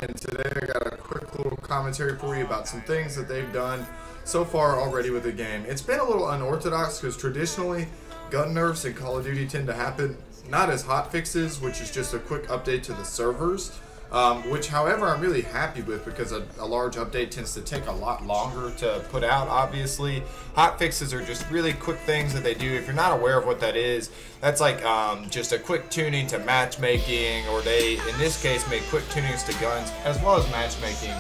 and today I got a quick little commentary for you about some things that they've done so far already with the game. It's been a little unorthodox because traditionally gun nerfs in Call of Duty tend to happen not as hot fixes, which is just a quick update to the servers, which however I'm really happy with because a large update tends to take a lot longer to put out. Obviously hot fixes are just really quick things that they do. If you're not aware of what that is, that's like just a quick tuning to matchmaking, or they in this case make quick tunings to guns as well as matchmaking,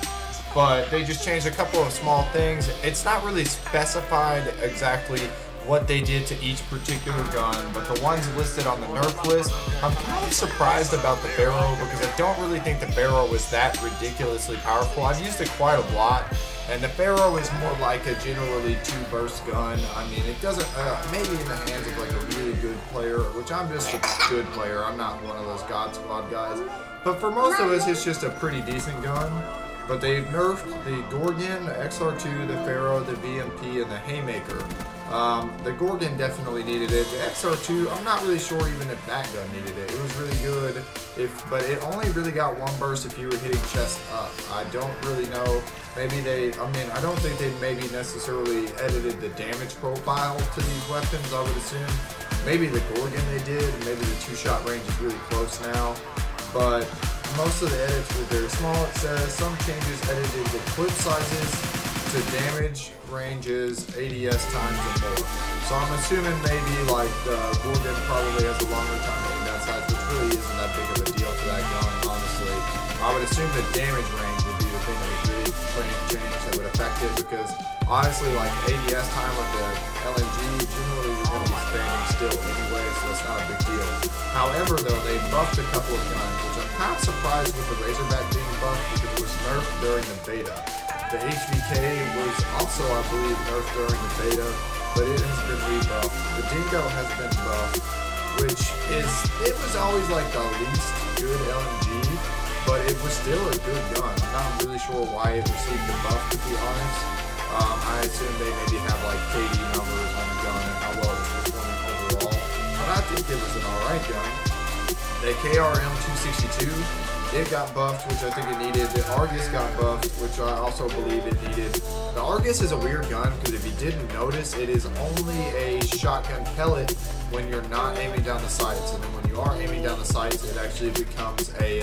but they just changed a couple of small things. It's not really specified exactly what they did to each particular gun, but the ones listed on the nerf list, I'm kind of surprised about the barrel because I don't really think the barrel was that ridiculously powerful. I've used it quite a lot, and the barrel is more like a generally 2-burst gun. I mean, it doesn't, maybe in the hands of like a really good player, which I'm just a good player. I'm not one of those God Squad guys, but for most of us, it's just a pretty decent gun. But they've nerfed the Gorgon, the XR2, the Pharaoh, the VMP, and the Haymaker. The Gorgon definitely needed it. The XR2, I'm not really sure even if that gun needed it. It was really good, but it only really got one burst if you were hitting chest up. I don't really know. Maybe I don't think they maybe necessarily edited the damage profile to these weapons, I would assume. Maybe the Gorgon they did, maybe the 2-shot range is really close now, but most of the edits were very small. It says some changes edited the clip sizes to damage ranges, ADS times, and more. So I'm assuming maybe like the Gorgon probably has a longer time hitting that size, which really isn't that big of a deal for that gun, honestly. I would assume the damage range would be the thing that would really change that would affect it, because honestly, like ADS time with the LMG, generally you're going to be spamming still anyway, so it's not a big deal. However, though, they buffed a couple of guns, which I'm kind of surprised with the Razorback being buffed because it was nerfed during the beta. The HVK was also, I believe, nerfed during the beta, but it has been rebuffed. The Dingo has been buffed, which is, it was always like the least good LMG, but it was still a good gun. I'm not really sure why it received the buff, to be honest. I assume they maybe have like KD numbers on the gun and how well it was performing overall, but I think it was an alright gun. The KRM-262, it got buffed, which I think it needed. The Argus got buffed, which I also believe it needed. The Argus is a weird gun because if you didn't notice, it is only a shotgun pellet when you're not aiming down the sights, and then when you are aiming down the sights, it actually becomes a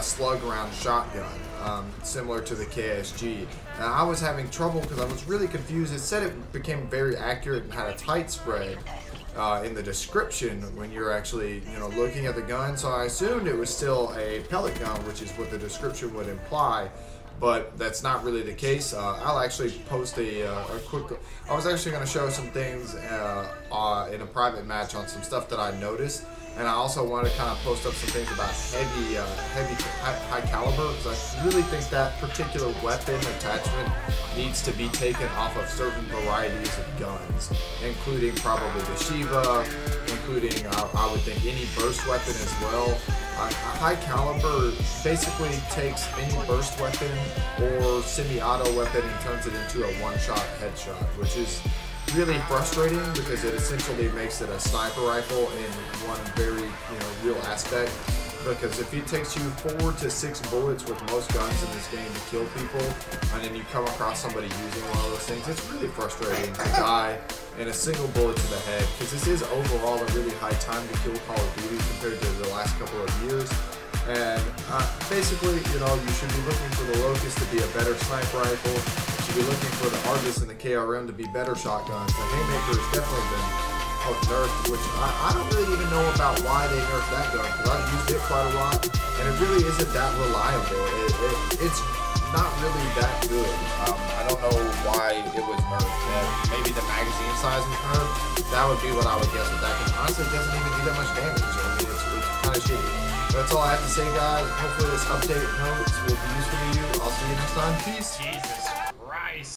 slug round shotgun, similar to the KSG. Now, I was having trouble because I was really confused. It said it became very accurate and had a tight spread in the description when you're actually, looking at the gun. So I assumed it was still a pellet gun, which is what the description would imply. But that's not really the case. I'll actually post a quick. I was actually going to show some things in a private match on some stuff that I noticed, and I also want to kind of post up some things about high caliber, because I really think that particular weapon attachment needs to be taken off of certain varieties of guns, including probably the Shiva, including I would think any burst weapon as well. A high caliber basically takes any burst weapon or semi-auto weapon and turns it into a one-shot headshot, which is really frustrating because it essentially makes it a sniper rifle in one very real aspect. Because if it takes you 4 to 6 bullets with most guns in this game to kill people, and then you come across somebody using one of those things, it's really frustrating to die in a single bullet to the head, because this is overall a really high time to kill Call of Duty compared to the last couple of years. And basically, you should be looking for the Locust to be a better sniper rifle. You should be looking for the Argus and the KRM to be better shotguns. The Haymaker has definitely been nerfed, which I don't really even know about why they nerfed that gun, because I've used it quite a lot, and it really isn't that reliable. It's not really that good. I don't know why it was nerfed. Maybe the magazine size was nerfed. That would be what I would guess with that, because honestly it doesn't even do that much damage. I mean, it's kind of shitty. That's all I have to say, guys. Hopefully this update notes will be useful to you. I'll see you next time. Peace.